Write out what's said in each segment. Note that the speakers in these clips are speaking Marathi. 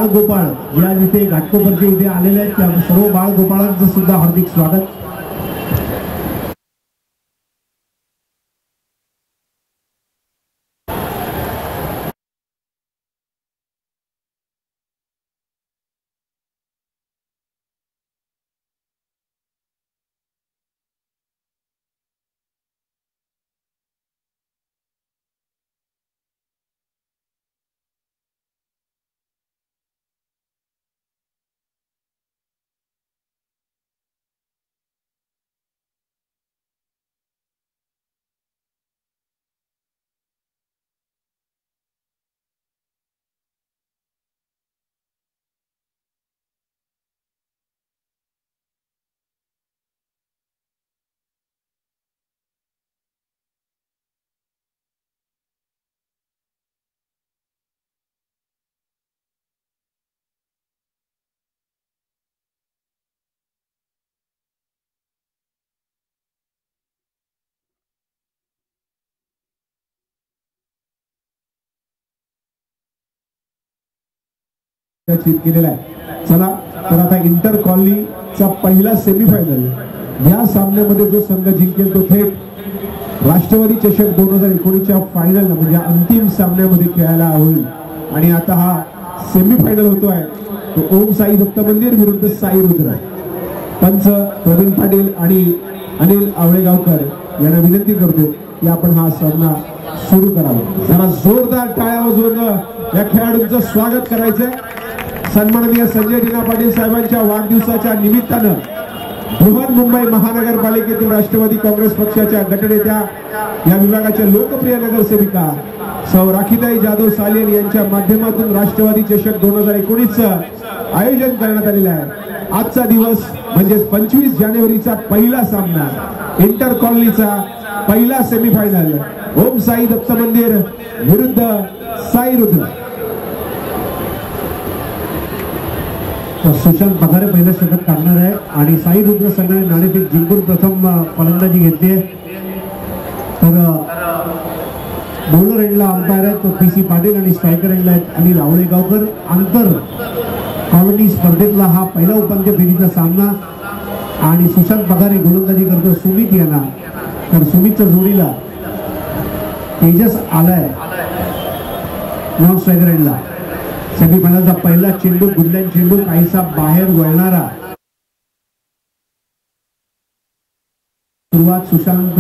बाळ गोपाळ या जिथे घाटकोपरचे इथे आलेले आहेत त्या सर्व बाळ गोपाळांचं सुद्धा हार्दिक स्वागत. केलेला आहे. चला तर आता इंटर कॉलनीचा पहिला सेमीफायनल या सामन्यामध्ये जो संघ जिंकेल तो थेट राष्ट्रवादी चषक 2019च्या फायनल म्हणजे अंतिम सामन्यामध्ये खेळायला होईल. आणि आता हा सेमीफायनल होतोय तो ओम साई दत्त मंदिर विरुद्ध साई रुद्र. पंच प्रवीण पाटील आणि अनिल आवळेगावकर यांना विनंती करतो की आपण हा सामना सुरू करावा. जरा जोरदार टाळ्या वाजवून या खेळाडूंचं स्वागत करायचंय. सन्माननीय संजय दिना पाटील साहेबांच्या वाढदिवसाच्या निमित्तानं बृहन्मुंबई महानगरपालिकेतील राष्ट्रवादी काँग्रेस पक्षाच्या गटनेत्या या विभागाच्या लोकप्रिय नगरसेविका सौ राखीताई जाधव सालेन यांच्या माध्यमातून राष्ट्रवादी चषक 2019चं आयोजन करण्यात आलेलं आहे. आजचा दिवस म्हणजे 25 जानेवारीचा पहिला सामना इंटर कॉलनीचा पहिला सेमीफायनल ओम साई दत्त मंदिर विरुद्ध साई रुद्र. सुशांत पगारे पहिलं षटक काढणार आहे आणि साई रुद्र संघाने नाणेफेक जिंकून प्रथम फलंदाजी घेतली. तर बॉलर एंडला अंपायर आहेत तो PC पाटील आणि स्ट्रायकर एंडला आहेत अनिल आवळेगावकर. आंतर कॉलनी स्पर्धेतला हा पहिला उपांत्य फेरीचा सामना आणि सुशांत पगारे गोलंदाजी करतो सुमित यांना. तर सुमितच्या जोडीला तेजस आलाय नॉन स्ट्रायकर एंडला. सेमीफायनलचा पहिला चेंडू गुदल्यान चेंडू काहीसा बाहेर वळणारा. सुरुवात सुशांत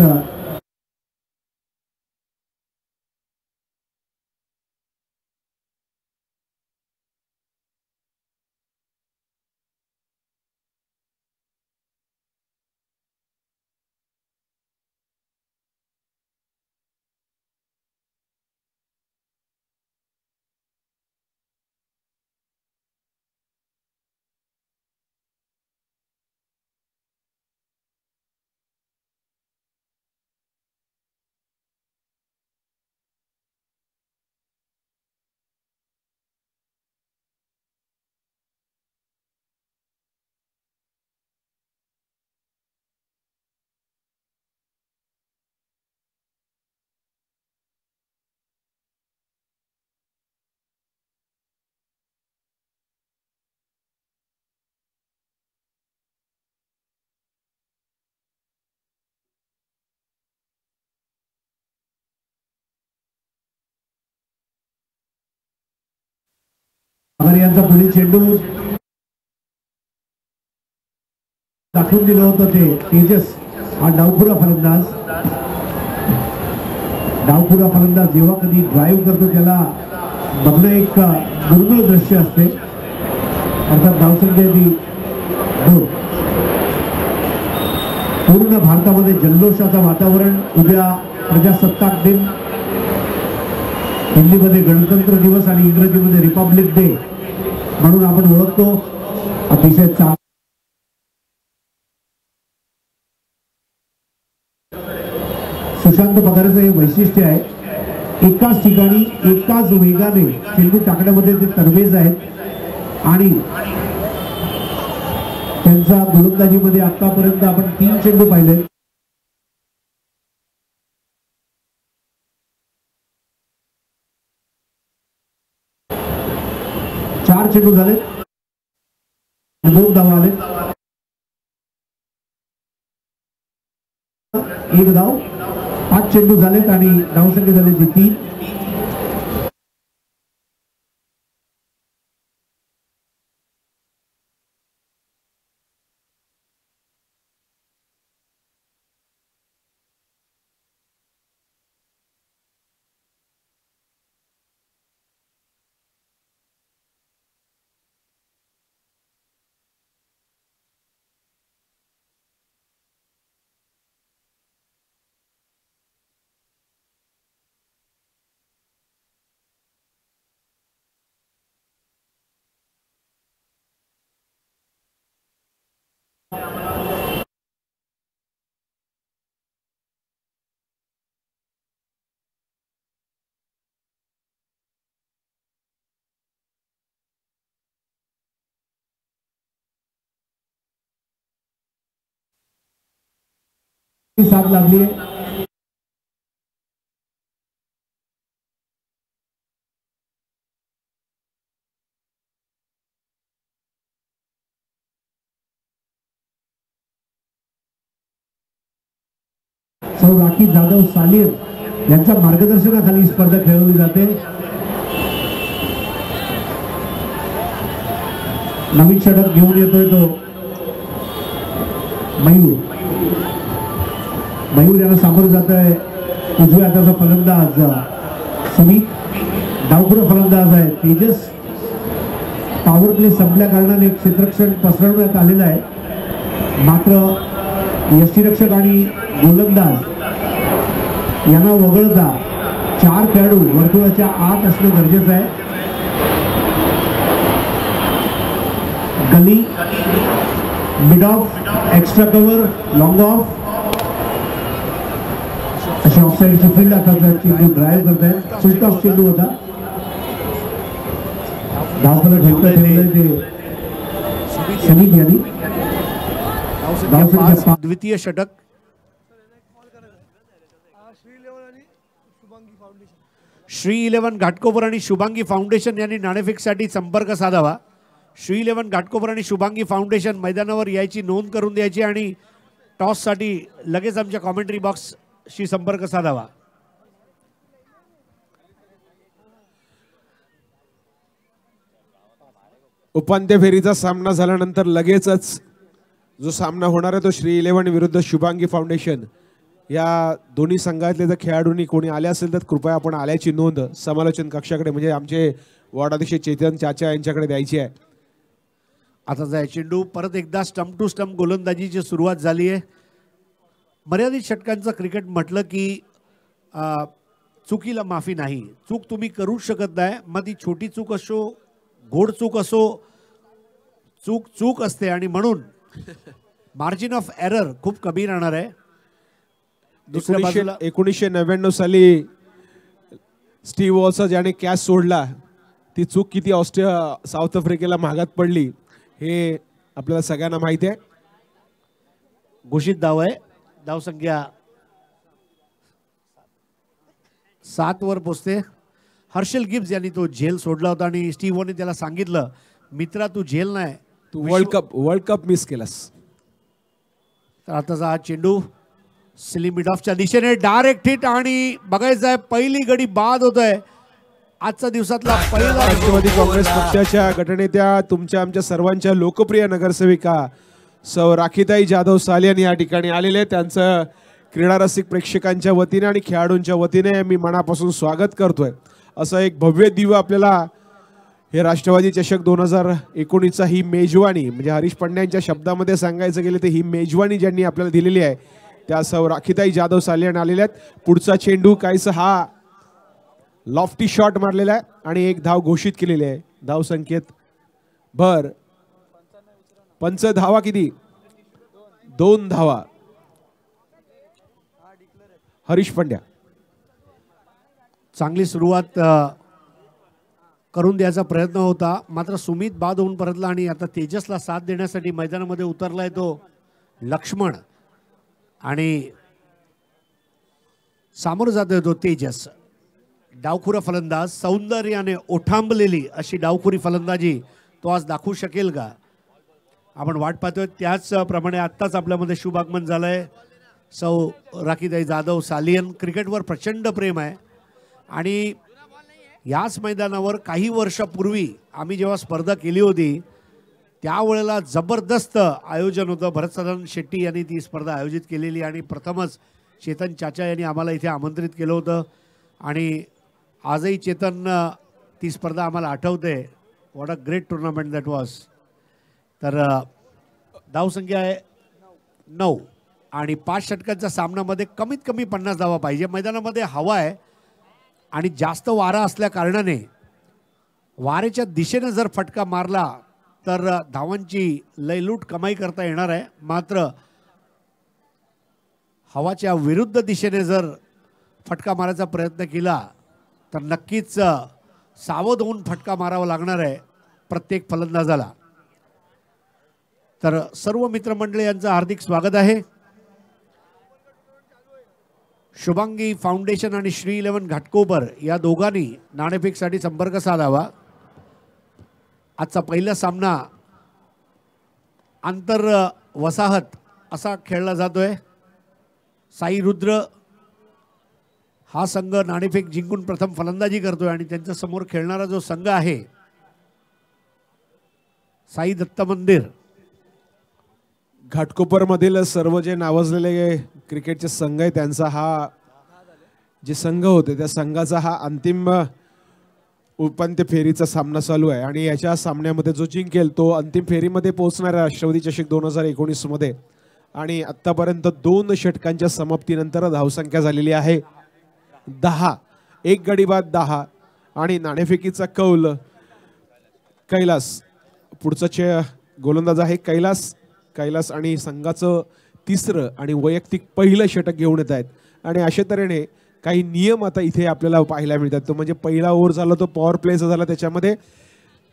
यांचा पुढील चेंडू दाखवून दिलं होतं ते तेजस हा डावखुरा फलंदाज जेव्हा कधी ड्राईव्ह करतो त्याला बघणं एक दुर्मिळ दृश्य असते. अर्थात धावसंख्या ती 2. पूर्ण भारतामध्ये जल्लोषाचं वातावरण. उद्या प्रजासत्ताक दिन, हिंदीमध्ये गणतंत्र दिवस आणि इंग्रजीमध्ये रिपब्लिक डे म्हणून आपण ओळखतो. अतिशय सुशांत पगारेचं हे वैशिष्ट्य आहे. एकाच ठिकाणी एकाच वेगाने चेंडू टाकण्यामध्ये ते तरबेज आहेत आणि त्यांचा गोलंदाजीमध्ये आतापर्यंत आपण 3 चेंडू पाहिले. 4 चेंडू झाले, 2 धावा आले, 1 धाव, 5 चेंडू झालेत आणि धावसंख्या झाली 3. साथ लागली आहे. सौ राखी जाधव सालीर यांच्या मार्गदर्शनाखाली स्पर्धा खेळवली जाते. नवीन षटक घेऊन येतोय तो मयूर यांना सामोरं जात आहे उजव्या हाताचा फलंदाज सुमित. डावखुरा फलंदाज आहे तेजस. पॉवर प्ले संपल्या कारणाने क्षेत्ररक्षण पसरवण्यात आलेलं आहे, मात्र यष्टीरक्षक आणि गोलंदाज यांना वगळता 4 खेळाडू वर्तुळाच्या आत असणं गरजेचं आहे. Gully, mid off, extra cover, long off अशा ऑफसाईडची फील्ड आता चेंडू ड्राईव्ह करतायत. स्विच ऑफ चेंडू होता. धावफलक ठेवलंय ते समीप यांनी. द्वितीय षटक. श्री 11 घाटकोपर आणि शुभांगी फाउंडेशन यांनी नाणेफेकसाठी संपर्क साधावा. श्री 11 घाटकोपर आणि शुभांगी फाउंडेशन मैदानावर यायची नोंद करून द्यायची आणि टॉससाठी लगेच आमच्या कॉमेंट्री बॉक्सशी संपर्क साधावा. उपांत्य फेरीचा सामना झाल्यानंतर लगेचच जो सामना होणार आहे तो श्री 11 विरुद्ध शुभांगी फाउंडेशन या दोन्ही संघातले जर खेळाडूंनी कोणी आले असेल तर कृपया आपण आल्याची नोंद समालोचन कक्षाकडे म्हणजे आमचे वॉर्डाध्यक्ष चेतन चाचा यांच्याकडे द्यायची आहे. आता जाय चेंडू परत एकदा स्टंप टू स्टंप गोलंदाजीची सुरुवात झाली आहे. मर्यादित षटकांचं क्रिकेट म्हटलं की चुकीला माफी नाही. चूक तुम्ही करूच शकत नाही, मग ती छोटी चूक असो गोड चूक असो, चूक चूक असते आणि म्हणून मार्जिन ऑफ एरर खूप कमी राहणार आहे. 1999 साली स्टीव्ह वॉल्स ज्याने कॅच सोडला ती चूक किती साऊथ आफ्रिकेला महागात पडली हे आपल्याला सगळ्यांना माहिती आहे. घोषित धाव आहे. धावसंख्या 7 वर पोचते. हर्षल गिब्स यांनी तो झेल सोडला होता आणि स्टीव्ह वॉने त्याला सांगितलं मित्रा तू झेल नाही तू वर्ल्ड कप मिस केलास. तर आताचा हा चेंडू स्लिम मिड ऑफच्या दिशेने डायरेक्ट हिट आणि बघायचं आहे पहिली गडी बाद होत आहे. आजच्या दिवसातला पहिला. राष्ट्रवादी काँग्रेस पक्षाच्या गटनेत्या तुमच्या आमच्या सर्वांच्या लोकप्रिय नगरसेविका सौ राखीताई जाधव सालियान या ठिकाणी आलेले. त्यांचं क्रीडा रसिक प्रेक्षकांच्या वतीने आणि खेळाडूंच्या वतीने मी मनापासून स्वागत करतोय. असं एक भव्य दिव्य आपल्याला हे राष्ट्रवादी चषक 2019चा ही मेजवानी म्हणजे हरीश पंड्यांच्या शब्दामध्ये सांगायचं गेलं तर ही मेजवानी ज्यांनी आपल्याला दिलेली आहे त्या सौ राखीताई जाधव सालियान आलेल्या आहेत. पुढचा चेंडू काहीसा हा लॉफ्टी शॉट मारलेला आहे आणि 1 धाव घोषित केलेली आहे. धाव संख्येत भर. पंच धावा किती? 2 धावा. हरीश पंड्या चांगली सुरुवात करून द्यायचा प्रयत्न होता, मात्र सुमित बाद होऊन परतला आणि आता तेजसला साथ देण्यासाठी मैदानामध्ये उतरलाय तो लक्ष्मण आणि सामोरं जातोय तो तेजस. डावखुरा फलंदाज, सौंदर्याने ओठांबलेली अशी डावखुरी फलंदाजी तो आज दाखवू शकेल का आपण वाट पाहतोय. त्याचप्रमाणे आत्ताच आपल्यामध्ये शुभ आगमन झालंय. सौ राखीताई जाधव सालियन. क्रिकेटवर प्रचंड प्रेम आहे आणि याच मैदानावर काही वर्षापूर्वी आम्ही जेव्हा स्पर्धा केली होती त्यावेळेला जबरदस्त आयोजन होतं. भरतसदन शेट्टी यांनी ती स्पर्धा आयोजित केलेली आणि प्रथमच चेतन चाचा यांनी आम्हाला इथे आमंत्रित केलं होतं आणि आजही चेतन ती स्पर्धा आम्हाला आठवते. What a great tournament that was. तर धावसंख्या आहे 9 आणि 5 षटकांच्या सामन्यामध्ये कमीत कमी 50 धावा पाहिजे. मैदानामध्ये हवा आहे आणि जास्त वारा असल्या कारणाने वाऱ्याच्या दिशेने जर फटका मारला तर धावांची लयलूट कमाई करता येणार आहे. मात्र हवाच्या विरुद्ध दिशेने जर फटका मारायचा प्रयत्न केला तर नक्कीच सावध होऊन फटका मारावा लागणार आहे प्रत्येक फलंदाजाला. तर सर्व मित्रमंडळी यांचं हार्दिक स्वागत आहे. शुभांगी फाउंडेशन आणि श्री 11 घाटकोपर या दोघांनी नाणेफेकसाठी संपर्क साधावा. आजचा पहिला सामना आंतर वसाहत असा खेळला जातोय. साई रुद्र हा संघ नाणेफेक जिंकून प्रथम फलंदाजी करतोय आणि त्यांच्या समोर खेळणारा जो संघ आहे साई दत्त मंदिर. घाटकोपरमधील सर्व जे नावाजलेले क्रिकेटचे संघ आहे त्यांचा हा जे संघ होते त्या संघाचा हा अंतिम उपांत्य फेरीचा सामना चालू आहे आणि याच्या सामन्यामध्ये जो जिंकेल तो अंतिम फेरीमध्ये पोहोचणार आहे राष्ट्रवादी चषक 2019 मध्ये. आणि आतापर्यंत 2 षटकांच्या समाप्तीनंतर धावसंख्या झालेली आहे 10. एक गडी बाद 10 आणि नाणेफेकीचा कौल कैलास. पुढचा गोलंदाज आहे कैलास आणि संघाचं तिसरं आणि वैयक्तिक पहिलं षटक घेऊन येत आहेत. आणि अशा तऱ्हेने काही नियम आता इथे आपल्याला पाहायला मिळतात. तो म्हणजे पहिला ओव्हर झाला तो पॉवर प्लेचा झाला, त्याच्यामध्ये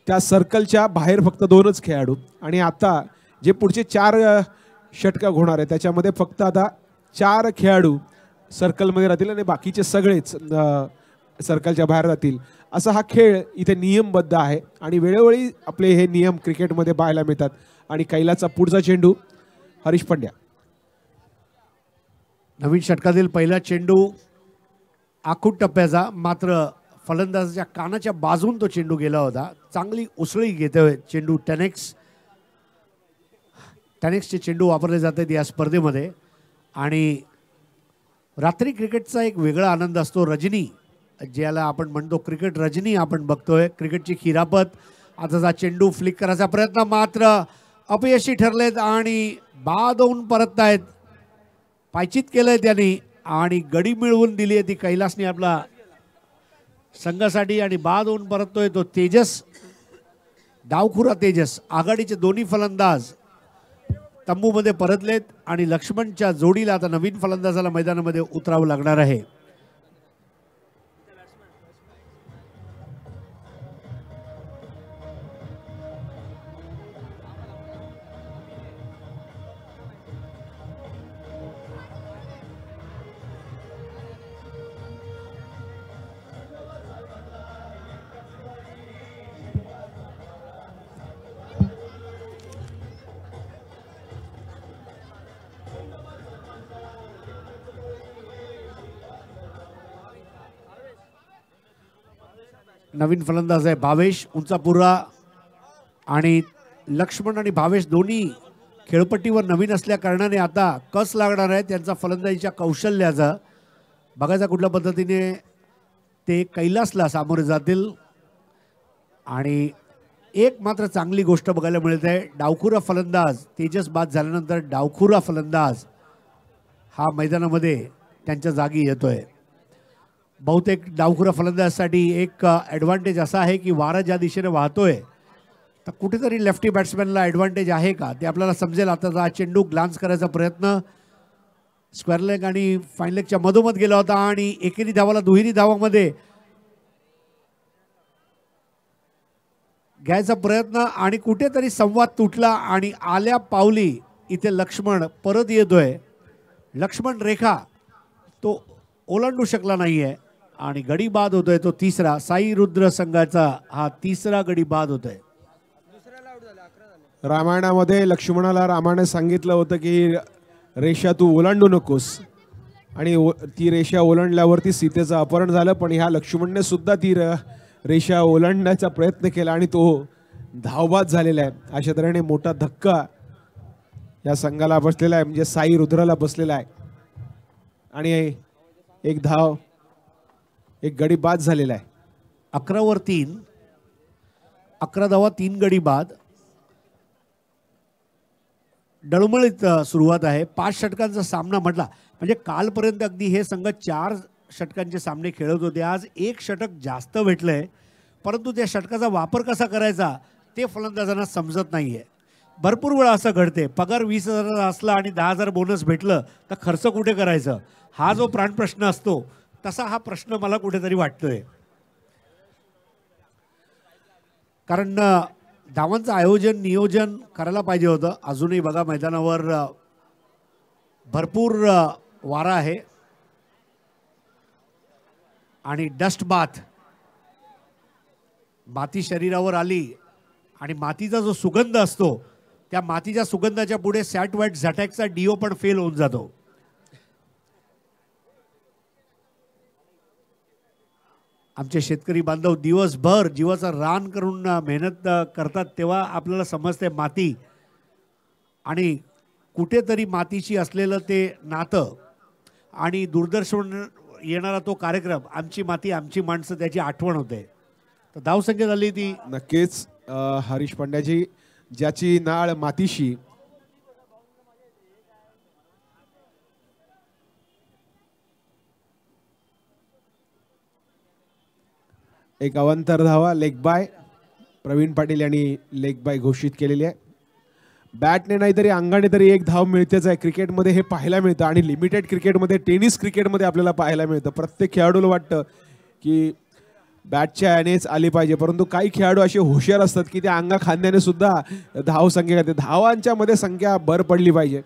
त्या सर्कलच्या बाहेर फक्त 2च खेळाडू आणि आता जे पुढचे 4 षटक होणार आहे त्याच्यामध्ये फक्त आता 4 खेळाडू सर्कलमध्ये राहतील आणि बाकीचे सगळेच सर्कलच्या बाहेर राहतील. असा हा खेळ इथे नियमबद्ध आहे आणि वेळोवेळी आपले हे नियम क्रिकेटमध्ये पाहायला मिळतात. आणि कैलाचा पुढचा चेंडू हरीश पंड्या. नवीन षटकातील पहिला चेंडू आखूट टप्प्याचा, मात्र फलंदाजाच्या कानाच्या बाजून तो चेंडू गेला होता. चांगली उसळी घेतोय चेंडू. टेनेक्सचे चेंडू वापरले जातात या स्पर्धेमध्ये आणि रात्री क्रिकेटचा एक वेगळा आनंद असतो. रजनी ज्याला आपण म्हणतो क्रिकेट रजनी आपण बघतोय. क्रिकेटची खिरापत. आताचा चेंडू फ्लिक करायचा प्रयत्न मात्र अपयशी ठरलेत आणि बाद होऊन परततायत. पायचीत केलंय त्यांनी आणि गडी मिळवून दिली आहे ती कैलासने आपला संघासाठी आणि बाद होऊन परततोय तो तेजस. डावखुरा तेजस. आघाडीचे दोन्ही फलंदाज तंबूमध्ये परतलेत आणि लक्ष्मणच्या जोडीला आता नवीन फलंदाजाला मैदानामध्ये उतरावं लागणार आहे. नवीन फलंदाज आहे भावेश उंचापुरा आणि लक्ष्मण आणि भावेश दोन्ही खेळपट्टीवर नवीन असल्या कारणाने आता कस लागणार आहे त्यांचा फलंदाजीच्या कौशल्याचा. बघायचा कुठल्या पद्धतीने ते कैलासला सामोरे जातील. आणि एक मात्र चांगली गोष्ट बघायला मिळत आहे. डावखुरा फलंदाज तेजस बाद झाल्यानंतर डावखुरा फलंदाज हा मैदानामध्ये त्यांच्या जागी येतोय. बहुतेक डावखुरा फलंदाजासाठी एक ॲडव्हान्टेज असा आहे की वारा ज्या दिशेने वाहतोय तर कुठेतरी लेफ्टी बॅट्समॅनला ॲडव्हान्टेज आहे का ते आपल्याला समजेल. आता चेंडू ग्लान्स करायचा प्रयत्न स्क्वेअर लेग आणि फाईन लेगच्या मधोमध गेला होता आणि एकेरी धावाला दुहेरी धावामध्ये घ्यायचा प्रयत्न आणि कुठेतरी संवाद तुटला आणि आल्या पावली इथे लक्ष्मण परत येतोय. लक्ष्मण रेखा तो ओलांडू शकला नाहीये आणि गडी बाद होतोय तो तिसरा. साई रुद्र संघाचा हा तिसरा गडी बाद होतोय. रामायणामध्ये लक्ष्मणाला रामाने सांगितलं होतं की रेषा तू ओलांडू नकोस, आणि ती रेषा ओलांडल्यावरती सीतेचं अपहरण झालं. पण ह्या लक्ष्मणने सुद्धा ती रेषा ओलांडण्याचा प्रयत्न केला आणि तो धावबाद झालेला आहे. अशा तऱ्हेने मोठा धक्का या संघाला बसलेला आहे, म्हणजे साई रुद्राला बसलेला आहे. आणि एक गडी बाद झालेला आहे. 11 वर 3, 11 धावा 3 गडी बाद. डळमळीत सुरुवात आहे. 5 षटकांचा सामना म्हटला म्हणजे कालपर्यंत अगदी हे संघ 4 षटकांचे सामने खेळत होते. आज 1 षटक जास्त भेटलंय, परंतु त्या षटकाचा वापर कसा करायचा ते फलंदाजांना समजत नाहीये. भरपूर वेळा असं घडते, पगार 20,000 असला आणि 10,000 बोनस भेटलं तर खर्च कुठे करायचं, हा जो प्राणप्रश्न असतो तसा हा प्रश्न मला कुठेतरी वाटतोय. कारण धावांचं आयोजन नियोजन करायला पाहिजे होतं. अजूनही बघा मैदानावर भरपूर वारा आहे आणि डस्ट बाथ, माती शरीरावर आली आणि मातीचा जो सुगंध असतो त्या मातीच्या सुगंधाच्या पुढे सॅट वॅट झटॅकचा डिओ पण फेल होऊन जातो. आमचे शेतकरी बांधव दिवसभर जीवाचं रान करून मेहनत करतात, तेव्हा आपल्याला समजते माती आणि कुठेतरी मातीशी असलेलं ते नातं आणि दूरदर्शन येणारा तो कार्यक्रम आमची माती आमची माणसं, त्याची आठवण होते. तर धावसंख्या झाली ती नक्कीच हरीश पांड्याची, ज्याची नाळ मातीशी. एक अवांतर धावा लेग बाय प्रवीण पाटील यांनी लेग बाय घोषित केलेली आहे. बॅटने नाही तरी अंगाने तरी एक धाव मिळतेच आहे. क्रिकेटमध्ये हे पाहायला मिळतं आणि लिमिटेड क्रिकेटमध्ये, टेनिस क्रिकेटमध्ये आपल्याला पाहायला मिळतं. प्रत्येक खेळाडूला वाटतं की बॅटच्या यानेच आली पाहिजे, परंतु काही खेळाडू असे हुशार असतात की त्या अंगा खांद्याने सुद्धा धाव संख्या करते. धावांच्या मध्ये संख्या भर पडली पाहिजे.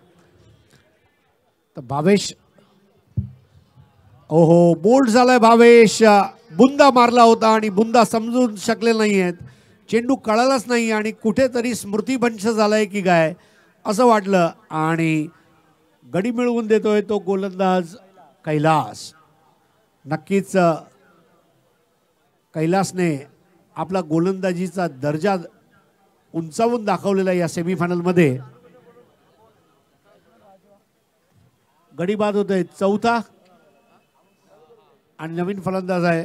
तर भावेश, ओहो बोल्ड झालाय भावेश, बुंदा मारला होता आणि बुंदा समजून शकले नाहीयेत, चेंडू कळालाच नाही आणि कुठेतरी स्मृतिभंश झालाय की काय असं वाटलं आणि गडी मिळवून देतोय तो गोलंदाज कैलास. नक्कीच कैलासने आपला गोलंदाजीचा दर्जा उंचावून दाखवलेला या सेमीफायनलमध्ये. गडी बाद होतोय 4था आणि नवीन फलंदाज आहे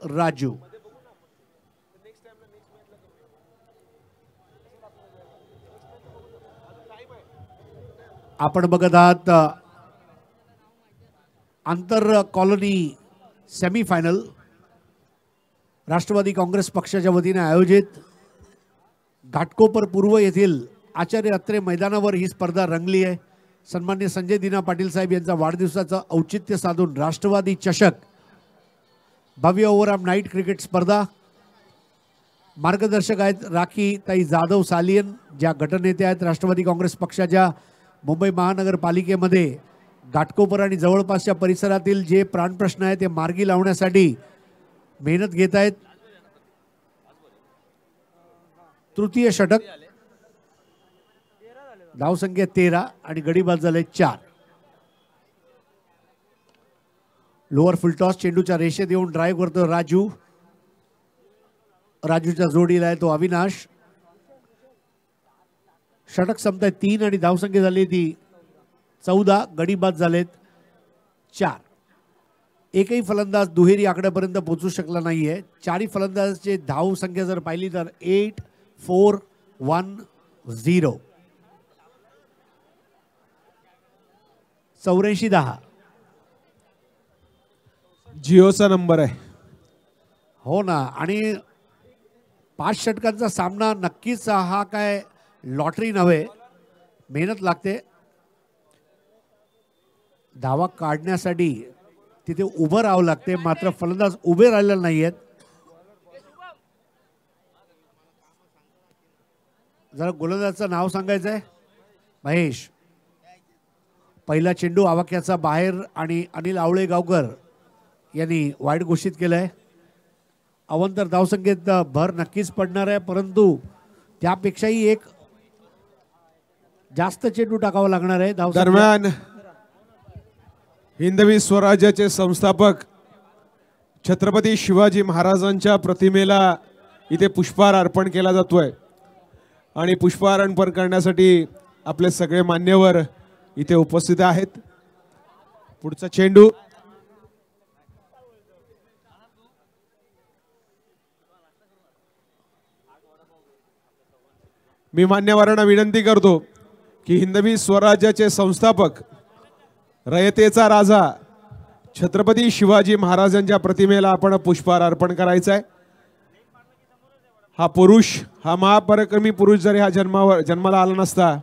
राजू. आपण बघत आहात आंतर कॉलनी सेमीफायनल राष्ट्रवादी काँग्रेस पक्षाच्या वतीने आयोजित घाटकोपर पूर्व येथील आचार्य अत्रे मैदानावर ही स्पर्धा रंगली आहे. सन्माननीय संजय दिना पाटील साहेब यांचा वाढदिवसाचं औचित्य साधून राष्ट्रवादी चषक भव्य ओव्हरआर्म नाईट क्रिकेट स्पर्धा. मार्गदर्शक आहेत राखी ताई जाधव सालियन, ज्या गटनेत्या आहेत राष्ट्रवादी काँग्रेस पक्षाच्या. मुंबई महानगरपालिकेमध्ये घाटकोपर आणि जवळपासच्या परिसरातील जे प्राणप्रश्न आहे ते मार्गी लावण्यासाठी मेहनत घेत आहेत. तृतीय षटक, धावसंख्या 13 आणि गडी बाद झाले 4. लोअर फुल टॉस, चेंडूच्या रेषेत येऊन ड्राईव्ह करतो राजू. राजूच्या जोडीला आहे तो अविनाश. षटक संपताय 3 आणि धावसंख्या झाली ती 14, गडी बाद झालेत 4. एकही फलंदाज दुहेरी आकड्यापर्यंत पोहोचू शकला नाहीये. चारही फलंदाजाची धाव संख्या जर पाहिली तर 8, 4, 1, 0. 84-10 जिओचा नंबर आहे. हो ना, आणि 5 षटकांचा सामना नक्कीच हा काय लॉटरी नव्हे, मेहनत लागते. धावा काढण्यासाठी तिथे उभं राहावं लागते, मात्र फलंदाज उभे राहिलेले नाहीयेत. जरा गोलंदाजाचं नाव सांगायचं आहे महेश. पहिला चेंडू आवाक्याचा बाहेर आणि अनिल आवळे गावकर यांनी वाईट घोषित केलंय. अवंतर धावसंख्येत भर नक्कीच पडणार आहे, परंतु त्यापेक्षाही एक जास्त चेंडू टाकावा लागणार आहे धावसंख्या. दरम्यान हिंदवी स्वराज्याचे संस्थापक छत्रपती शिवाजी महाराजांच्या प्रतिमेला इथे पुष्पहार अर्पण केला जातोय आणि पुष्पहार अर्पण करण्यासाठी आपले सगळे मान्यवर इथे उपस्थित आहेत. पुढचा चेंडू मी मान्यवरांना विनंती करतो की हिंदवी स्वराज्याचे संस्थापक रयतेचा राजा छत्रपती शिवाजी महाराजांच्या प्रतिमेला आपण पुष्पहार अर्पण करायचा आहे. हा पुरुष, हा महापराक्रमी पुरुष जर ह्या जन्माला आला नसता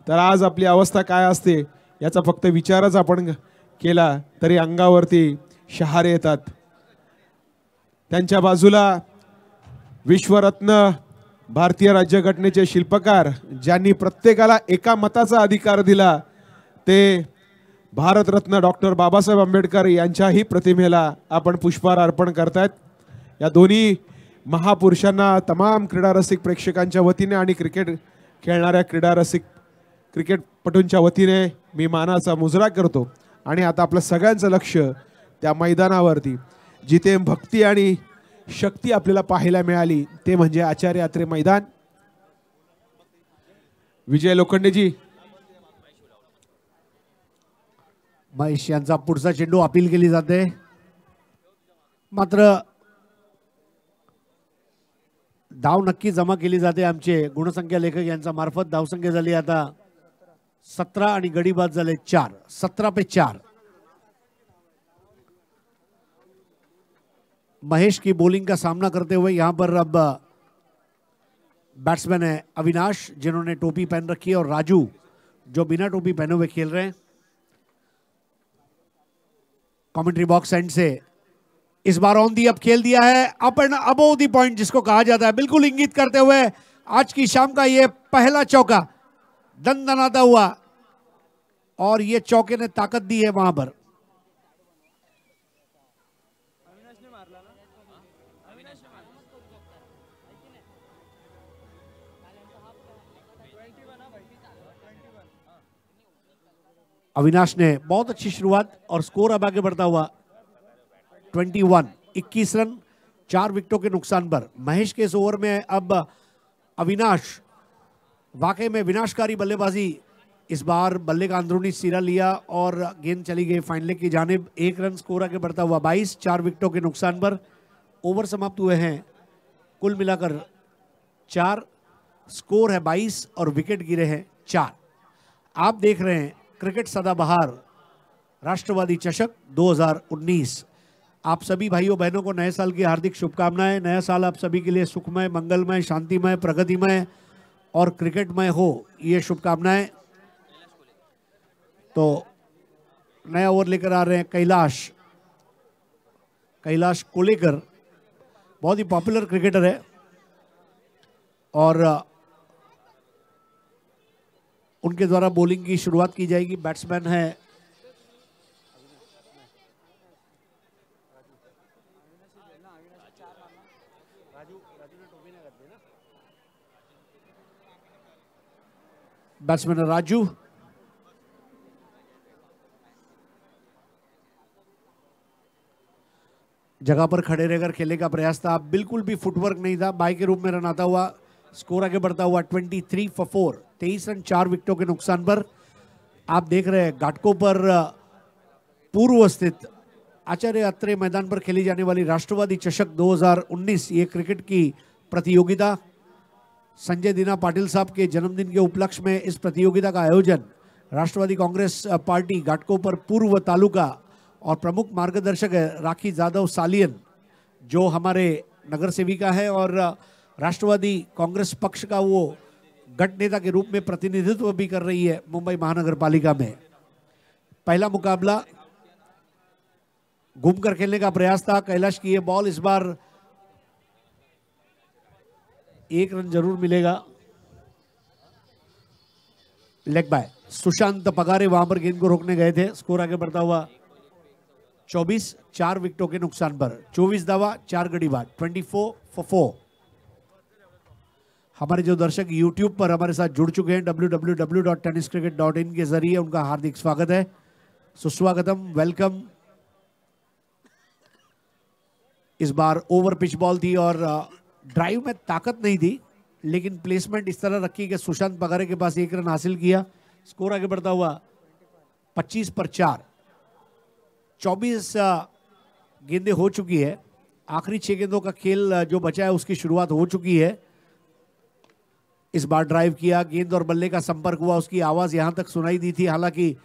तर आज आपली अवस्था काय असते याचा फक्त विचारच आपण केला तरी अंगावरती शहारे येतात. त्यांच्या बाजूला विश्वरत्न भारतीय राज्यघटनेचे शिल्पकार ज्यांनी प्रत्येकाला एका मताचा अधिकार दिला ते भारतरत्न डॉक्टर बाबासाहेब आंबेडकर यांच्याही प्रतिमेला आपण पुष्पहार अर्पण करतायत. या दोन्ही महापुरुषांना तमाम क्रीडारसिक प्रेक्षकांच्या वतीने आणि क्रिकेट खेळणाऱ्या क्रिकेटपटूंच्या वतीने मी मानाचा मुजरा करतो. आणि आता आपलं सगळ्यांचं लक्ष त्या मैदानावरती जिथे भक्ती आणि शक्ती आपल्याला पाहायला मिळाली ते म्हणजे आचार्य अत्रे मैदान. विजय लोखंडेजी, महेश यांचा पुढचा चेंडू अपील केली जाते. मात्र धाव नक्की जमा केली जाते. आमचे गुणसंख्या लेखक यांच्या मार्फत धावसंख्या झाली आता 17 आणि गडी बाद झाले 4. 17-4. महेश की बॉलिंग का सामना करते हुए यहां पर अब बैट्समैन है अविनाश जिन्होंने टोपी पहन रखी है और राजू जो बिना टोपी पहने हुए खेल रहे हैं. Commentary box end say is bar on the up खेल दिया है up end above the point जिसको कहा जाता है, बिल्कुल इंगित करते हुए आज की शाम का ये पहला चौका दनदनाता हुआ और ये चौके ने ताकत दी है वहां पर. अविनाश ने बहुत अच्छी शुरुआत और स्कोर अब आगे बढ़ता हुआ 21 रन 4 विकेटों के नुकसान पर. महेश के इस ओवर में अब अविनाश वाकई में विनाशकारी बल्लेबाजी. इस बार बल्ले का अंदरूनी सिरा लिया और गेंद चली गई फाइनल की जानिब. 1 रन स्कोर आगे बढ़ता हुआ 22 4 विकेटों के नुकसान पर. ओवर समाप्त हुए हैं कुल मिलाकर 4. स्कोर है 22 और विकेट गिरे हैं 4. आप देख रहे हैं क्रिकेट सदाबहार राष्ट्रवादी चषक 2019. आप सभी भाइयों बहनों को नए साल की हार्दिक शुभकामनाएं. नया साल आप सभी के लिए सुखमय, मंगलमय, शांतिमय, प्रगतिमय और क्रिकेटमय हो, ये शुभकामनाएं. तो नया ओवर लेकर आ रहे हैं कैलाश कोलेकर. बहुत ही पॉपुलर क्रिकेटर है और उनके द्वारा बॉलिंग की शुरुआत की जाएगी. बैट्समैन है राजू. जगह पर खड़े रहकर खेलने का प्रयास था, बिल्कुल भी फुटवर्क नहीं था. बाई के रूप में रन आता हुआ स्कोर आगे बढ़ता हुआ 23 for 4. 23 रन 4 विकेटों के नुकसान पर. आप देख रहे हैं घाटकों पर पूर्व स्थित आचार्य अत्रे मैदान पर खेली जाने वाली राष्ट्रवादी चषक 2019 ये क्रिकेट की प्रतियोगिता. संजय दीना पाटिल साहब के जन्मदिन के उपलक्ष्य में इस प्रतियोगिता का आयोजन राष्ट्रवादी कांग्रेस पार्टी घाटकों पर पूर्व तालुका और प्रमुख मार्गदर्शक है राखी जाधव सालियन जो हमारे नगर सेविका है और राष्ट्रवादी कांग्रेस पक्ष का वो गठ नेता के रूप में प्रतिनिधित्व भी कर रही है मुंबई महानगर पालिका में. पहला मुकाबला घूमकर खेलने का प्रयास था. कैलाश की ये बॉल इस बार 1 रन जरूर मिलेगा. लेग बाय सुशांत पगारे वहां पर गेंद को रोकने गए थे. स्कोर आगे बढ़ता हुआ 24 4 विकेटों के नुकसान पर. 24 दावा 4 गड़ी बाद 24 for 4. हमारे जो दर्शक YouTube पर हमारे साथ जुड़ चुके हैं www.tenniscricket.in के जरिए, उनका हार्दिक स्वागत है, सुस्वागतम, वेलकम। इस ओवर ओवर पिच बॉल थी और ड्राइव में ताकत नहीं थी, लेकिन प्लेसमेंट इस तरह रखी कि सुशांत पगारे के पास 1 रन हासिल किया। स्कोर आगे बढ़ता हुआ 25 पर 4। 24 गेंदें हो चुकी है, आखिरी 6 गेंदों का खेल जो बचा है उसकी शुरुआत हो चुकी है। इस बार ड्राइव किया, गेंद और बल्ले का संपर्क हुआ, उसकी आवाज यहां तक सुनाई दी थी। हालांकि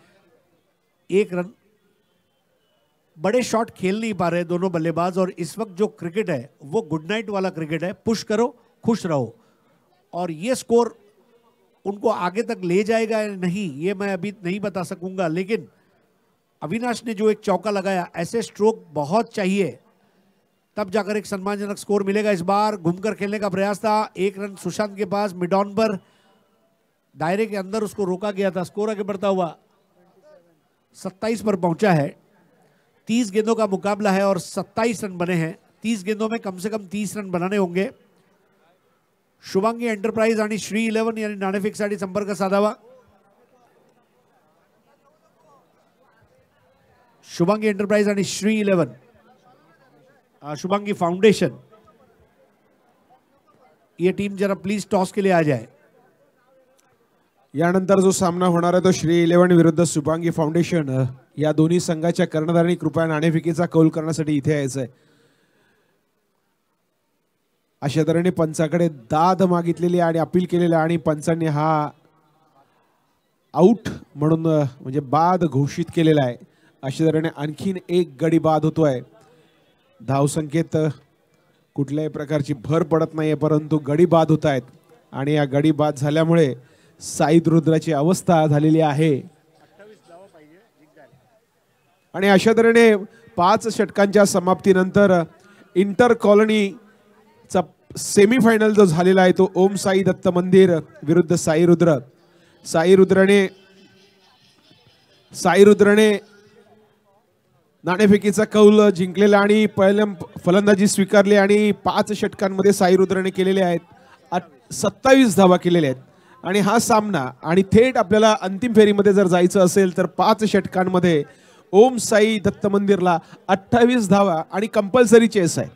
1 रन, बड़े शॉट खेल नहीं पा रहे दोनों बल्लेबाज। और इस वक्त जो क्रिकेट है वो गुड नाइट वाला क्रिकेट है, पुश करो खुश रहो। और ये स्कोर उनको आगे तक ले जाएगा या नहीं ये मैं अभी नहीं बता सकूंगा, लेकिन अविनाश ने जो एक चौका लगाया, ऐसे स्ट्रोक बहुत चाहिए तब जाकर एक सम्मानजनक स्कोर मिलेगा। इस बार घूमकर खेलने का प्रयास था, 1 रन सुशांत के पास, मिड ऑन पर दायरे के अंदर उसको रोका गया था। स्कोर आगे बढ़ता हुआ 27 पर पहुंचा है। 30 गेंदों का मुकाबला है और 27 रन बने हैं। 30 गेंदों में कम से कम 30 रन बनाने होंगे। शुभांगी एंटरप्राइज आणि श्री 11 यांनी नाणेफेकसाठी संपर्क साधावा। शुभांगी एंटरप्राइज आणि श्री 11, शुभांगी फाउंडेशन, ये टीम जरा प्लीज टॉस के लिए आ जाए। यानंतर जो सामना होणार आहे तो श्री 11 विरुद्ध शुभांगी फाउंडेशन, या दोन्ही संघाच्या कर्णधारांनी कृपया नाणेफेकीचा कौल करण्यासाठी इथे यायचं आहे। अशा तऱ्हेने पंचाकडे दाद मागितलेली आणि अपील केलेली आणि पंचांनी हा आउट म्हणून म्हणजे बाद घोषित केलेला आहे। अशा तऱ्हेने आणखीन एक गडी बाद होतोय। धावसंख्येत कुठल्याही प्रकारची भर पडत नाहीये, परंतु गडी बाद होत आहेत आणि या गडी बाद झाल्यामुळे साईद रुद्राची अवस्था झालेली आहे। आणि अशा तऱ्हेने 5 षटकांच्या समाप्तीनंतर इंटर कॉलनीचा सेमीफायनल जो झालेला आहे तो ओम साई दत्त मंदिर विरुद्ध साई रुद्र। साई रुद्रने नाणेफेकीचा कौल जिंकलेला आणि पहिल्या फलंदाजी स्वीकारली आणि 5 षटकांमध्ये साई रुद्रने केलेले आहेत 27 धावा केलेल्या आहेत। आणि हा सामना आणि थेट आपल्याला अंतिम फेरीमध्ये जर जायचं असेल तर 5 षटकांमध्ये ओम साई दत्त मंदिरला 28 धावा आणि कंपल्सरी चेस आहे।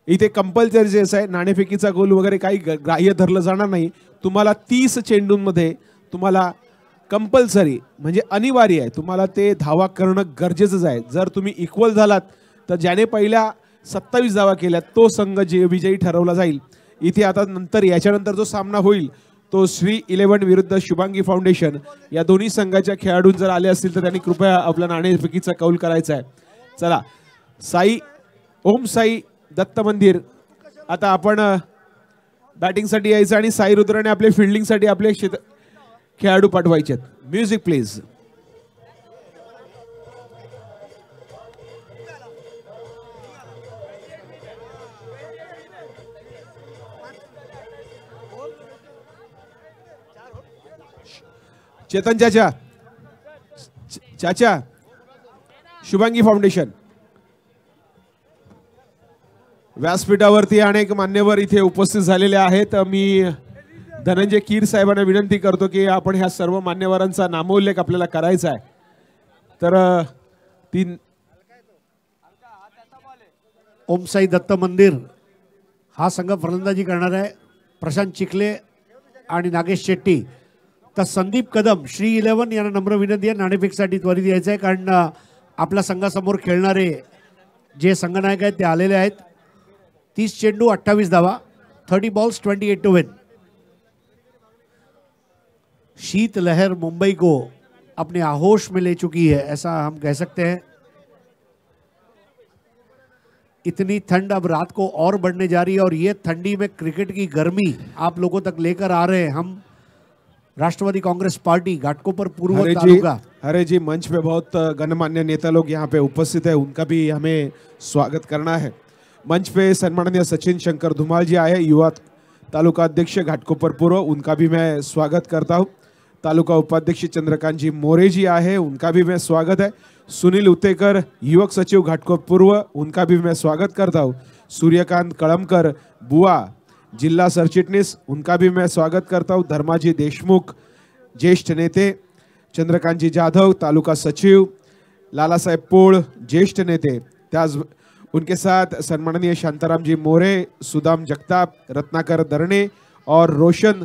इथे कंपल्सरी चेस आहे, नाणेफेकीचा गोल वगैरे काही ग्राह्य धरलं जाणार नाही। तुम्हाला 30 चेंडूंमध्ये तुम्हाला कंपल्सरी म्हणजे अनिवार्य आहे, तुम्हाला ते धावा करणं गरजेचंच आहे। जर तुम्ही इक्वल झालात तर ज्याने पहिल्या 27 धावा केल्या तो संघ जे विजयी ठरवला जाईल। इथे आता नंतर याच्यानंतर जो सामना होईल तो श्री 11 विरुद्ध शुभांगी फाउंडेशन, या दोन्ही संघाच्या खेळाडू जर आले असतील तर त्यांनी कृपया आपल्या नाणेफेकीचा कौल करायचा आहे। चला, ओम साई दत्त मंदिर, आता आपण बॅटिंगसाठी यायचं आणि साई रुद्राने आपले फिल्डिंगसाठी आपले खेळाडू पाठवायचे आहेत। Music please. चेतन चाचा शुभांगी फाउंडेशन व्यासपीठावरती अनेक मान्यवर इथे उपस्थित झालेले आहेत। मी धनंजय कीर साहेबांना विनंती करतो की आपण ह्या सर्व मान्यवरांचा नामोल्लेख आपल्याला करायचा आहे। तर ओम साई दत्त मंदिर हा संघ फलंदाजी करणार आहे। प्रशांत चिखले आणि नागेश शेट्टी। तर संदीप कदम श्री 11 यांना नम्र विनंती आहे नाणेफेकसाठी त्वरित यायचं आहे, कारण आपल्या संघासमोर खेळणारे जे संघनायक आहेत ते आलेले आहेत। 30 चेंडू 28 धावा, 30 बॉल्स 28 टू विन। शीत लहर मुंबई को अपने आहोश में ले चुकी है, ऐसा हम कह सकते हैं। इतनी ठंड अब रात को और बढ़ने जा रही है और ये ठंडी में क्रिकेट की गर्मी आप लोगों तक लेकर आ रहे हैं हम राष्ट्रवादी कांग्रेस पार्टी घाटकोपर पूर्व तालुका। हरे जी, मंच पे बहुत गणमान्य नेता लोग यहाँ पे उपस्थित है, उनका भी हमें स्वागत करना है। मंच पे सम्माननीय सचिन शंकर धुमाल जी आए, युवा तालुका अध्यक्ष घाटकोपर पूर्व, उनका भी मैं स्वागत करता हूँ। तालुका उपाध्यक्ष चंद्रकांत जी मोरे जी आए, उनका भी मैं स्वागत है। सुनील उतेकर युवक सचिव घाटकोपर पूर्व, उनका भी मैं स्वागत करता हूँ। सूर्यकांत कळमकर बुआ जिला सरचिटनीस उनका भी मैं स्वागत करता हूं। धर्माजी देशमुख ज्येष्ठ नेते, चंद्रकांतजी जाधव तालुका सचिव, लाला साहेब पोळ ज्येष्ठ नेते, त्याच उनके साथ सम्माननीय शांताराम जी मोरे, सुदाम जगताप, रत्नाकर दरणे और रोशन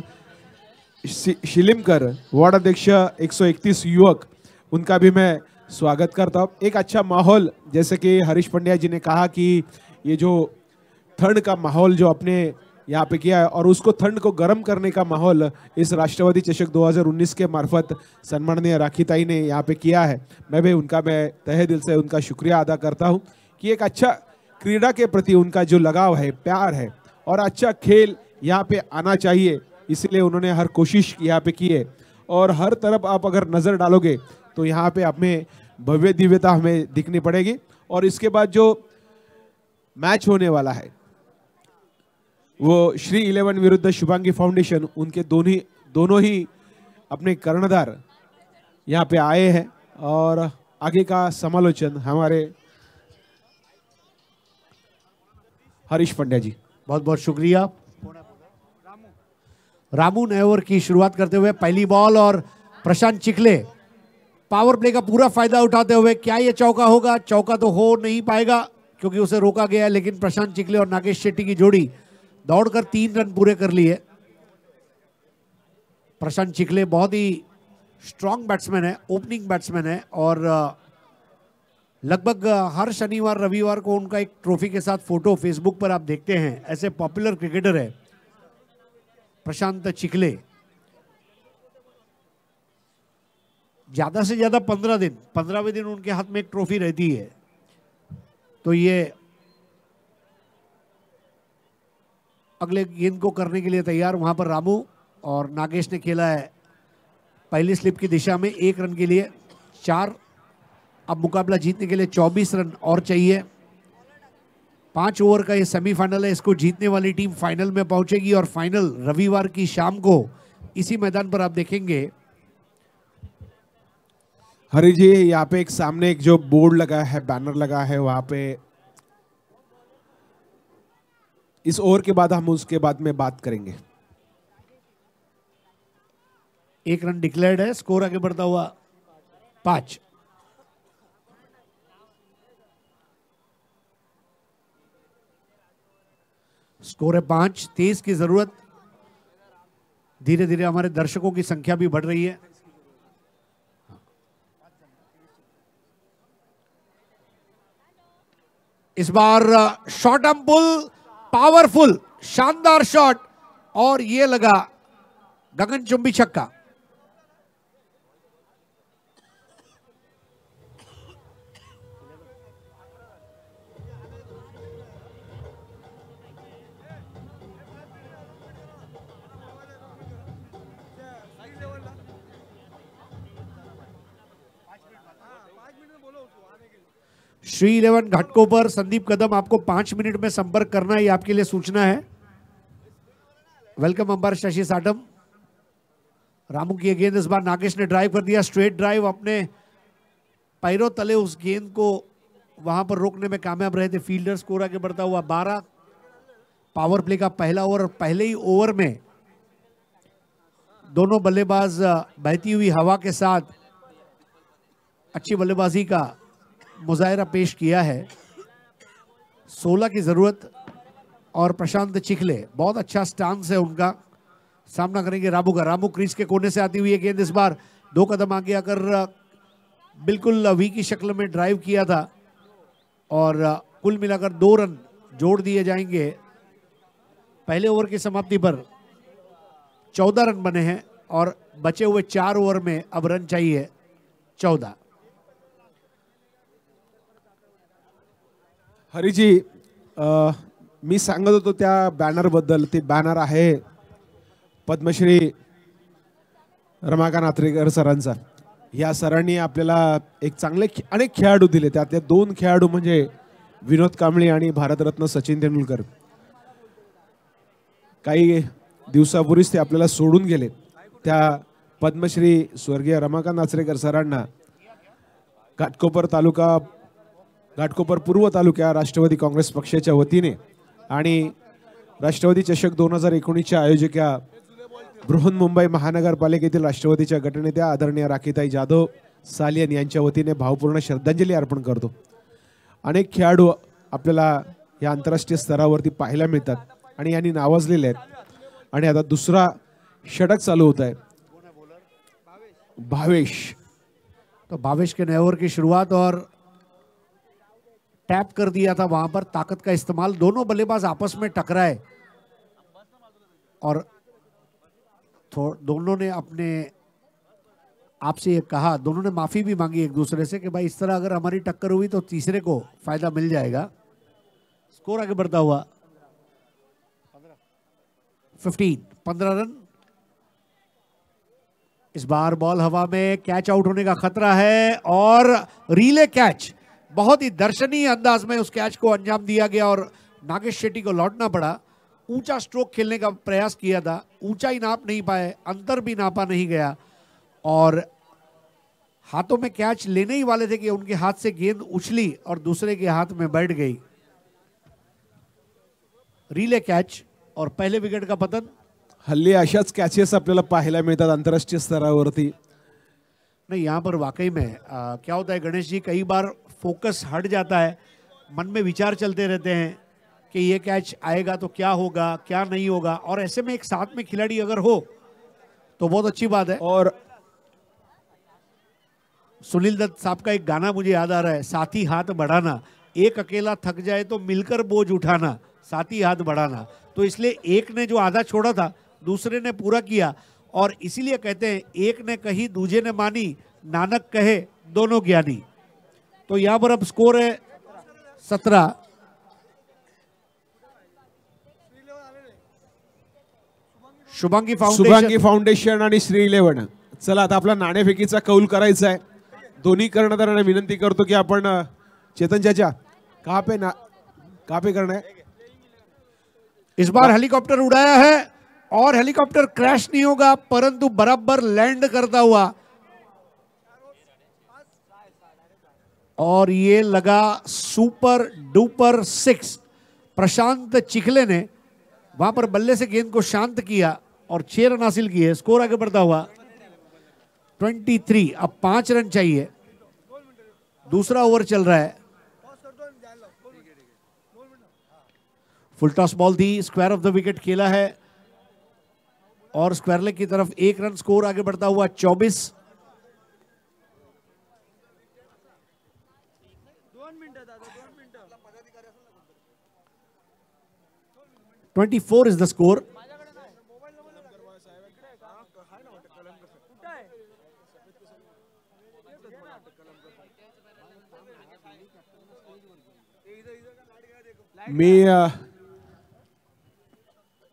शिलिमकर वार्ड अध्यक्ष 131 युवक, उनका भी मैं स्वागत करता हूँ। एक अच्छा माहौल, जैसे कि हरीश पंड्या जी ने कहा कि ये जो ठंड का माहौल जो अपने यहाँ पे किया है और उसको ठंड को गर्म करने का माहौल इस राष्ट्रवादी चषक 2019 के मार्फत सम्माननीय राखीताई ने यहाँ पे किया है। मैं तहे दिल से उनका शुक्रिया अदा करता हूँ कि एक अच्छा क्रीड़ा के प्रति उनका जो लगाव है, प्यार है और अच्छा खेल यहाँ पे आना चाहिए, इसलिए उन्होंने हर कोशिश यहाँ पे की है। और हर तरफ आप अगर नज़र डालोगे तो यहाँ पे हमें भव्य दिव्यता हमें दिखनी पड़ेगी। और इसके बाद जो मैच होने वाला है वो श्री 11 विरुद्ध शुभांगी फाउंडेशन, उनके दोनों ही अपने कर्णधार यहाँ पे आए हैं और आगे का समालोचन हमारे हरीश पंड्या जी। बहुत बहुत शुक्रिया। रामू नए ओवर की शुरुआत करते हुए पहली बॉल और प्रशांत चिखले पावर प्ले का पूरा फायदा उठाते हुए, क्या ये चौका होगा? चौका तो हो नहीं पाएगा क्योंकि उसे रोका गया, लेकिन प्रशांत चिखले और नागेश शेट्टी की जोड़ी दौड़कर 3 रन पूरे कर लिए। प्रशांत चिखले बहुत ही स्ट्रांग बैट्समैन है, ओपनिंग बैट्समैन है और लगभग हर शनिवार रविवार को उनका एक ट्रॉफी के साथ फोटो फेसबुक पर आप देखते हैं। ऐसे पॉपुलर क्रिकेटर है प्रशांत चिखले। ज्यादा से ज्यादा 15 दिन, 15वें दिन उनके हाथ में एक ट्रॉफी रहती है। तो ये अगले गेंद को करने के लिए तैयार, वहां पर रामू और नागेश ने खेला है पहली स्लिप की दिशा में 1 रन के लिए 4। अब मुकाबला जीतने के लिए 24 रन और चाहिए। 5 ओवर का ये सेमीफाइनल है, इसको जीतने वाली टीम फाइनल में पहुंचेगी और फाइनल रविवार की शाम को इसी मैदान पर आप देखेंगे। हरी जी, यहाँ पे एक सामने एक जो बोर्ड लगा है, बैनर लगा है, वहां पे इस ओवर के बाद हम उसके बाद में बात करेंगे। 1 रन डिक्लेयर्ड है, स्कोर आगे बढ़ता हुआ 5। स्कोर है 5, तेज की जरूरत। धीरे धीरे हमारे दर्शकों की संख्या भी बढ़ रही है। इस बार शॉर्ट आर्म पुल, पावरफुल शानदार शॉट और ये लगा गगनचुंबी छक्का। श्री 11 घाटकोपर संदीप कदम, आपको 5 मिनट में संपर्क करना है, ये आपके लिए सूचना है। Welcome umpire Shashi Satam. रामू की गेंद इस बार नागेश ने ड्राइव कर दिया, स्ट्रेट ड्राइव, अपने पैरों तले उस गेंद को वहां पर रोकने में कामयाब रहे थे फील्डर। स्कोर आगे बढ़ता हुआ 12। पावर प्ले का पहला ओवर, पहले ही ओवर में दोनों बल्लेबाज बहती हुई हवा के साथ अच्छी बल्लेबाजी का मुजाहिरा पेश किया है। 16 की जरूरत और प्रशांत चिखले बहुत अच्छा स्टांस है उनका, सामना करेंगे रामू का। रामू क्रीज के कोने से आती हुई है गेंद इस बार 2 कदम आगे आकर बिल्कुल वी की शक्ल में ड्राइव किया था और कुल मिलाकर 2 रन जोड़ दिए जाएंगे। पहले ओवर की समाप्ति पर 14 रन बने हैं और बचे हुए 4 ओवर में अब रन चाहिए 14। हरीजी, मी सांगत होतो त्या बॅनर बद्दल। ते बॅनर आहे पद्मश्री रमाकांत आत्रेकर सरांचा। या सरांनी आपल्याला एक चांगले अनेक खेळाडू दिले, त्यातले 2 खेळाडू म्हणजे विनोद कांबळे आणि भारतरत्न सचिन तेंडुलकर। काही दिवसापूर्वीच ते आपल्याला सोडून गेले। त्या पद्मश्री स्वर्गीय रमाकांत आत्रेकर सरांना घाटकोपर पूर्व तालुक्या राष्ट्रवादी काँग्रेस पक्षाच्या वतीने आणि राष्ट्रवादी चषक 2019च्या आयोजका बृहन्मुंबई महानगरपालिकेतील राष्ट्रवादीच्या गटनेत्या आदरणीय राखीताई जाधव सालियन यांच्या वतीने भावपूर्ण श्रद्धांजली अर्पण करतो. अनेक खेळाडू आपल्याला या आंतरराष्ट्रीय स्तरावरती पाहायला मिळतात आणि यांनी नावाजलेले आहेत. आणि आता दुसरा षटक चालू होत आहे. भावेश, तो भावेश के नए ओवर की शुरुआत और टैप कर दिया था वहां पर, ताकत का इस्तेमाल. दोनों बल्लेबाज आपस में टकराए और दोनों ने अपने आपसे ये कहा, दोनों ने माफी भी मांगी एक दूसरे से कि भाई इस तरह अगर हमारी टक्कर हुई तो तीसरे को फायदा मिल जाएगा. स्कोर आगे बढ़ता हुआ 15 रन. इस बार बॉल हवा में, कैच आउट होने का खतरा है और रीले कैच. बहुत ही दर्शनीय अंदाज में उस कैच को अंजाम दिया गया और नागेश शेट्टी को लौटना पड़ा. ऊंचा स्ट्रोक खेलने का प्रयास किया था, ऊंचाई नाप नहीं पाए, अंतर भी नापा नहीं गया और हाथों में कैच लेने ही वाले थे कि उनके हाथ से गेंद उछली और दूसरे के हाथ में बैठ गई. रिले कैच और पहले विकेट का पतन. हल्ली अशाच कॅचेस आपल्याला पाहायला मिळतात आंतरराष्ट्रीय स्तरावरती. नहीं, यहाँ पर वाकई में क्या होता है गणेश जी, कई बार फोकस हट जाता है, मन में विचार चलते रहते हैं कि ये कैच आएगा तो क्या होगा, क्या नहीं होगा, और ऐसे में एक साथ में खिलाड़ी अगर हो तो बहुत अच्छी बात है. और सुनील दत्त साहब का एक गाना मुझे याद आ रहा है, साथी हाथ बढ़ाना. एक अकेला थक जाए तो मिलकर बोझ उठाना, साथी हाथ बढ़ाना. तो इसलिए एक ने जो आधा छोड़ा था दूसरे ने पूरा किया और इसीलिए कहते हैं एक ने कही दूजे ने मानी, नानक कहे दोनों ज्ञानी. तो यहां पर अब स्कोर है 17. शुभांगी फाउंडेशन आणि श्री 11. चला आता आपला नाणेफेकीचा कौल करायचा आहे. दोन्ही कर्णधारांना विनंती करतो की आपण चेतन चाचा कहाँ पे करना है. इस बार हेलीकॉप्टर उड़ाया है और हेलीकॉप्टर क्रैश नहीं होगा परंतु बराबर लैंड करता हुआ और ये लगा सुपर डुपर 6. प्रशांत चिखले ने वहां पर बल्ले से गेंद को शांत किया और 6 रन हासिल किए. स्कोर आगे बढ़ता हुआ 23. अब 5 रन चाहिए. दूसरा ओवर चल रहा है. फुल टॉस बॉल थी, स्क्वायर ऑफ द विकेट खेला है और स्क्वायर लेग की तरफ 1 रन. स्कोर आगे बढ़ता हुआ 24. $24 is the score. मी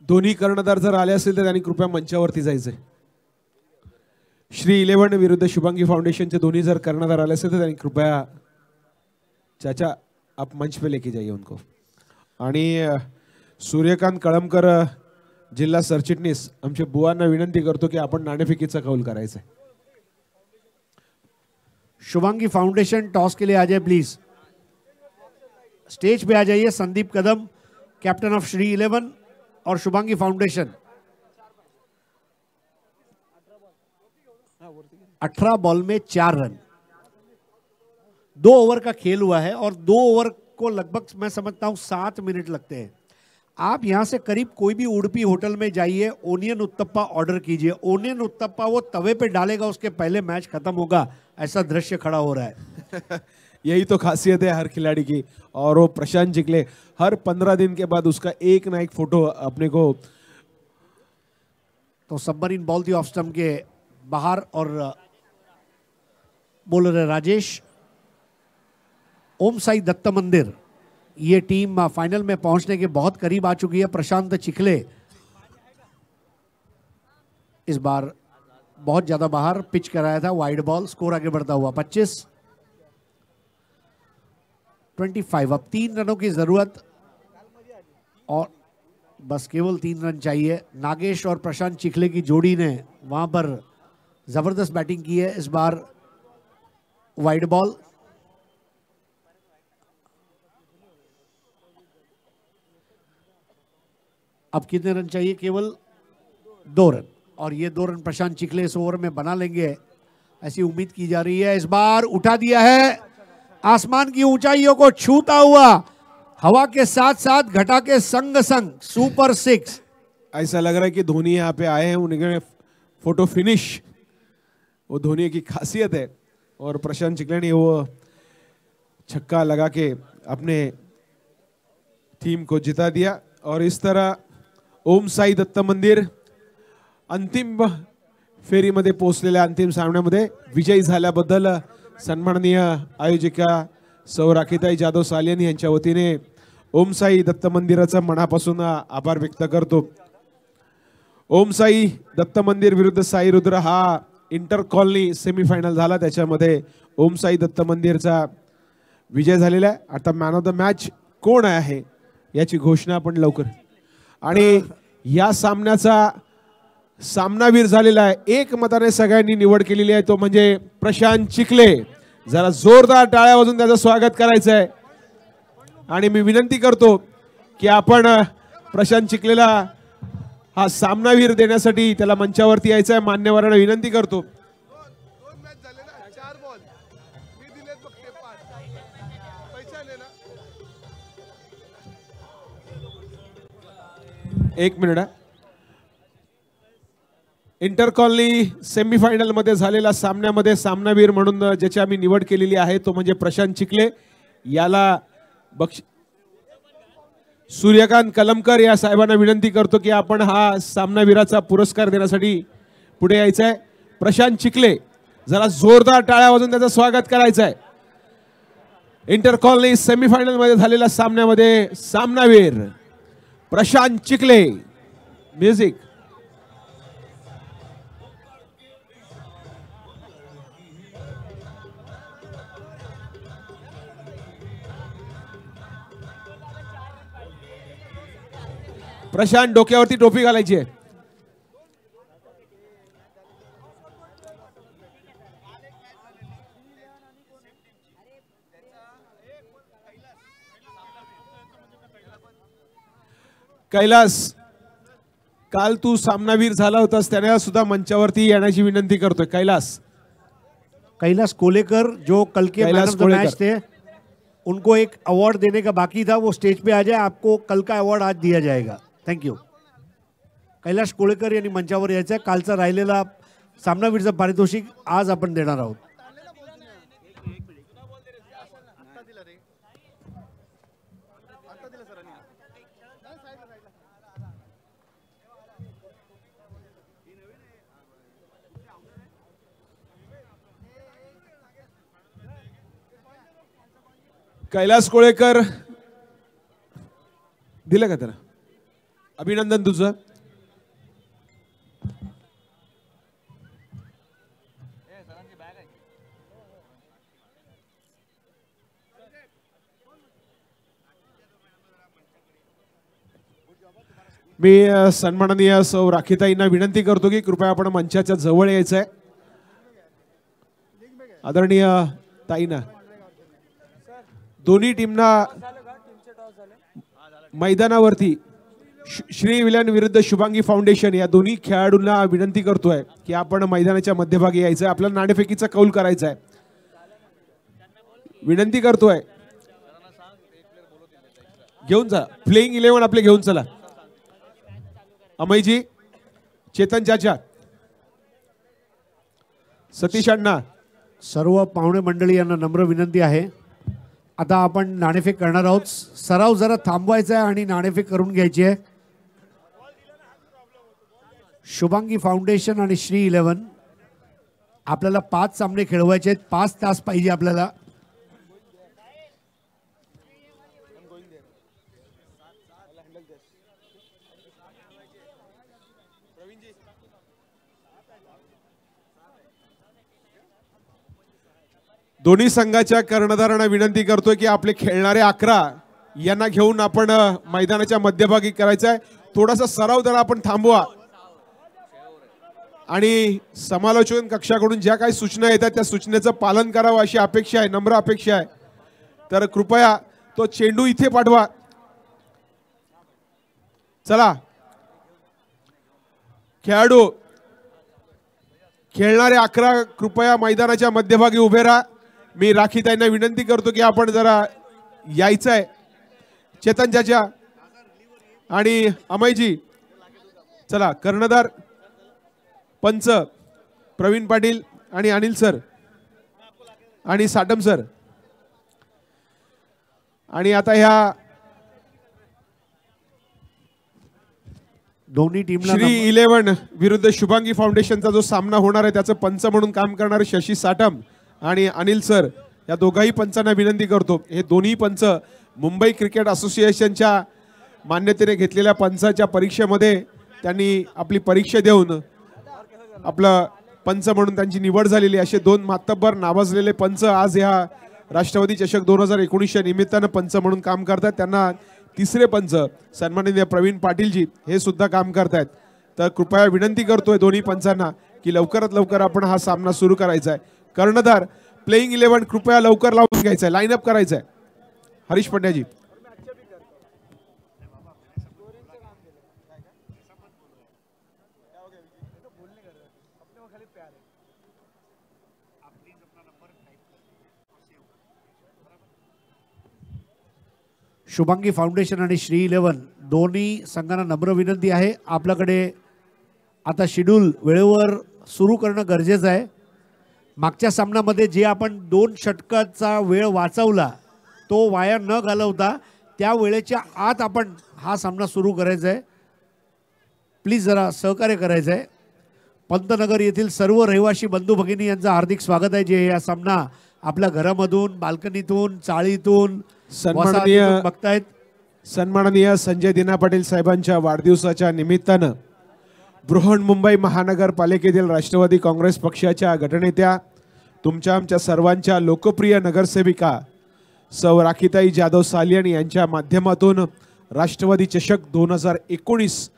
दोन्ही कर्णधार जर आले असेल तर त्यांनी कृपया मंचावरती जायचंय. श्री 11 विरुद्ध शुभांगी फाउंडेशनचे दोन्ही जर कर्णधार आले असेल तर त्यांनी कृपया चाचा आप मंच पे लेके जाइए उनको. आणि सूर्यकांत कळमकर जिल्हा सरचिटणीस आमच्या बुवांना विनंती करतो की आपण नाणेफेकीचा कौल करायचा आहे. शुभांगी फाउंडेशन टॉस के लिए आ जाए प्लीज. स्टेज पे आ जाइए. संदीप कदम कैप्टन ऑफ श्री 11 और शुभांगी फाउंडेशन. 18 बॉल में 4 रन. 2 ओवर का खेल हुआ है और 2 ओवर को लगभग मैं समझता हूं 7 मिनट लगते हैं. आप यहां से करीब कोई भी उड़पी होटल में जाइए, ओनियन उत्तप्पा ऑर्डर कीजिए. ओनियन उत्तप्पा वो तवे पे डालेगा, उसके पहले मैच खत्म होगा, ऐसा दृश्य खड़ा हो रहा है. यही तो खासियत है हर खिलाड़ी की. और वो प्रशांत चिखले हर 15 दिन के बाद उसका एक ना एक फोटो अपने को. तो सबमरीन बॉल थी ऑफ स्टंप के बाहर और बॉलर है राजेश. ओम साई दत्त मंदिर, ये टीम फाइनल में पहुंचने के बहुत करीब आ चुकी है. प्रशांत चिखले इस बार बहुत ज्यादा बाहर पिच कराया था, वाइड बॉल. स्कोर आगे बढ़ता हुआ 25. 25. अब 3 रनों की जरूरत और बस केवल 3 रन चाहिए. नागेश और प्रशांत चिखले की जोड़ी ने वहां पर जबरदस्त बैटिंग की है. इस बार वाइड बॉल. अब कितने रन चाहिए? केवल 2 रन, और ये 2 रन प्रशांत चिखले इस ओवर में बना लेंगे ऐसी उम्मीद की जा रही है। इस बार उठा दिया है, आसमान की ऊंचाइयों को छूता हुआ, हवा के साथ साथ घटा के संग संग सुपर 6। ऐसा लग रहा है कि धोनी यहाँ पे आए हैं, उन्हें फोटो फिनिश, वो धोनी की खासियत है। और प्रशांत चिखले ने वो छक्का लगा के अपने टीम को जिता दिया। और इस तरह ओम साई दत्त मंदिर अंतिम फेरीमध्ये पोहोचलेल्या अंतिम सामन्यामध्ये विजयी झाल्याबद्दल सन्माननीय आयोजिका सौ राखीताई जाधव सालियन यांच्या वतीने ओम साई दत्त मंदिराचा मनापासून आभार व्यक्त करतो। ओम साई दत्त मंदिर विरुद्ध साई रुद्र हा इंटर कॉलनी सेमीफायनल झाला, त्याच्यामध्ये ओम साई दत्त मंदिरचा विजय झालेला आहे। आता मॅन ऑफ द मॅच कोण आहे याची घोषणा आपण लवकर, आणि या सामन्याचा सामनावीर झालेला आहे, एक मताने सगळ्यांनी निवड केलेली आहे, तो म्हणजे प्रशांत चिखले। जरा जोरदार टाळ्या वाजवून त्याचं स्वागत करायचं आहे। आणि मी विनंती करतो की आपण प्रशांत चिखलेला हा सामनावीर देण्यासाठी त्याला मंचावरती यायचं आहे। मान्यवरांना विनंती करतो। एक मिनिट, इंटर कॉलनी सेमीफायनल मध्ये झालेल्या सामन्यामध्ये सामनावीर म्हणून ज्याची आम्ही निवड केलेली आहे तो म्हणजे प्रशांत चिखले। याला सूर्यकांत कलमकर या साहेबांना विनंती करतो की आपण हा सामनावीराचा पुरस्कार देण्यासाठी पुढे यायचं आहे। प्रशांत चिखले, जरा जोरदार टाळ्या वाजवून त्याचं स्वागत करायचं आहे। इंटर कॉलनी सेमीफायनल मध्ये झालेल्या सामन्यामध्ये सामनावीर प्रशांत चिखले। म्युझिक। प्रशांत डोक्यावरती टोपी घालायची आहे। कैलास, काल तू सामनावीर झाला होतास, त्याला सुद्धा मंचावरती येण्याची विनंती करतोय। कैलास कोलेकर जो कल के मैन ऑफ द मैच थे, उनको एक अवार्ड देने का बाकी था, वो स्टेज पे आ जाए, आपको कल का अवार्ड आज दिया जाएगा। Thank you. कैलास कोलेकर यांनी मंचावर यायचं आहे। कालचा राहिलेला सामनावीरचं पारितोषिक आज आपण देणार आहोत। कैलास कोळेकर दिलं का त्याला? अभिनंदन तुझं। मी सन्माननीय सौ राखीताईंना विनंती करतो की कृपया आपण मंचाच्या जवळ यायचं आहे। आदरणीय ताईंना, दोन्ही टीमना मैदानावरती श्री विलन विरुद्ध शुभांगी फाउंडेशन या दोन्ही खेळाडूंना विनंती करतोय की आपण मैदानाच्या मध्यभागी यायचं आहे। आपल्याला नाणेफेकीचा कौल करायचा आहे, विनंती करतोय। घेऊन जा, प्लेइंग 11 आपले घेऊन चला। अमयजी, चेतन चाचा, सतीश अण्णा, सर्व पाहुणे मंडळी यांना नम्र विनंती आहे, आता आपण नाणेफेक करणार आहोत। सराव जरा थांबवायचा आहे आणि नाणेफेक करून घ्यायची आहे। शुभांगी फाउंडेशन आणि श्री 11 आपल्याला 5 सामने खेळवायचे आहेत, 5 तास पाहिजे आपल्याला। दोन्ही संघाच्या कर्णधारांना विनंती करतोय की आपले खेळणारे 11 यांना घेऊन आपण मैदानाच्या मध्यभागी करायचं आहे। थोडासा सराव जरा आपण थांबवा आणि समालोचन कक्षाकडून ज्या काही सूचना येतात त्या सूचनेचं पालन करावं अशी अपेक्षा आहे, नम्र अपेक्षा आहे। तर कृपया तो चेंडू इथे पाठवा। चला, खेळाडू खेळणारे 11 कृपया मैदानाच्या मध्यभागी उभे राहा. मी राखीताईंना विनंती करतो की आपण जरा यायचं आहे. चेतन चाचा आणि अमयजी चला. कर्णधार पंच प्रवीण पाटील आणि अनिल सर आणि साटम सर. आणि आता ह्या दोन्ही टीमला श्री 11 विरुद्ध शुभांगी फाउंडेशनचा जो सामना होणार आहे त्याचं पंच म्हणून काम करणारे शशी साटम आणि अनिल सर या दोघाही पंचांना विनंती करतो. हे दोन्ही पंच मुंबई क्रिकेट असोसिएशनच्या मान्यतेने घेतलेल्या पंचाच्या परीक्षेमध्ये त्यांनी आपली परीक्षा देऊन आपलं पंच म्हणून त्यांची निवड झालेली. असे 2 मातब्बर नावाजलेले पंच आज ह्या राष्ट्रवादी चषक 2019च्या निमित्तानं पंच म्हणून काम करतात. त्यांना तिसरे पंच सन्माननीय प्रवीण पाटीलजी हे सुद्धा काम करतायत. तर कृपया विनंती करतोय दोन्ही पंचांना की लवकरात लवकर आपण हा सामना सुरू करायचा आहे. कर्णधार प्लेइंग 11 कृपया लवकर लावून घ्यायचं आहे. लाईनअप करायचं आहे. हरीश पंड्याजी. शुभांगी फाउंडेशन आणि श्री 11 दोन्ही संघांना नम्र विनंती आहे. आपल्याकडे आता शेड्यूल वेळेवर सुरू करणं गरजेचं आहे. मागच्या सामन्यामध्ये जे आपण 2 षटकाचा वेळ वाचवला तो वाया न घालवता त्या वेळेच्या आत आपण हा सामना सुरू करायचा आहे. प्लीज जरा सहकार्य करायचं आहे. पंतनगर येथील सर्व रहिवासी बंधू भगिनी यांचं हार्दिक स्वागत आहे जे या सामना आपल्या घरामधून बाल्कनीतून चाळीतून बघतायत. सन्माननीय संजय दिना पाटील साहेबांच्या वाढदिवसाच्या निमित्तानं बृहन्मुंबई महानगरपालिकेतील राष्ट्रवादी काँग्रेस पक्षाच्या गटनेत्या तुमच्या आमच्या सर्वांच्या लोकप्रिय नगरसेविका सौ राखीताई जाधव सालियान यांच्या माध्यमातून राष्ट्रवादी चषक 2019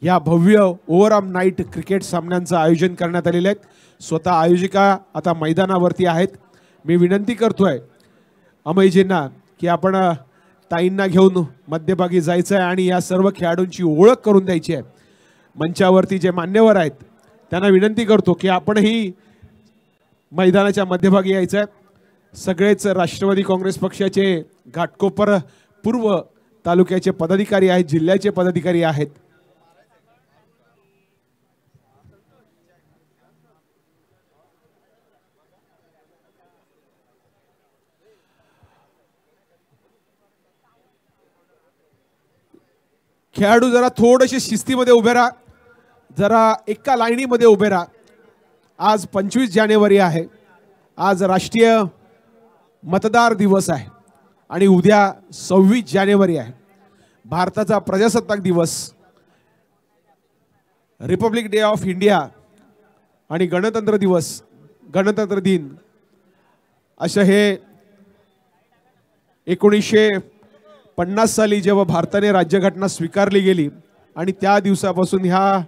या भव्य ओव्हरआर्म नाईट क्रिकेट सामन्यांचं आयोजन करण्यात आलेले आहेत. स्वतः आयोजिका आता मैदानावरती आहेत. मी विनंती करतोय अमयजींना की आपण ताईंना घेऊन मध्यभागी जायचं आहे आणि या सर्व खेळाडूंची ओळख करून द्यायची आहे. मंचावरती जे मान्यवर आहेत त्यांना विनंती करतो की आपणही मैदानाच्या मध्यभागी यायचं आहे. सगळेच राष्ट्रवादी काँग्रेस पक्षाचे घाटकोपर पूर्व तालुक्याचे पदाधिकारी आहेत, जिल्ह्याचे पदाधिकारी आहेत. खेळाडू जरा थोडेसे शिस्तीमध्ये उभे राहा. जरा एका लाईनीमध्ये उभे राहा. आज 25 जानेवारी आहे. आज राष्ट्रीय मतदार दिवस आहे आणि उद्या 26 जानेवारी आहे. भारताचा प्रजासत्ताक दिवस, रिपब्लिक डे ऑफ इंडिया आणि गणतंत्र दिवस, गणतंत्र दिन अशा हे 1950 साली जेव्हा भारताने राज्यघटना स्वीकारली गेली आणि त्या दिवसापासून ह्या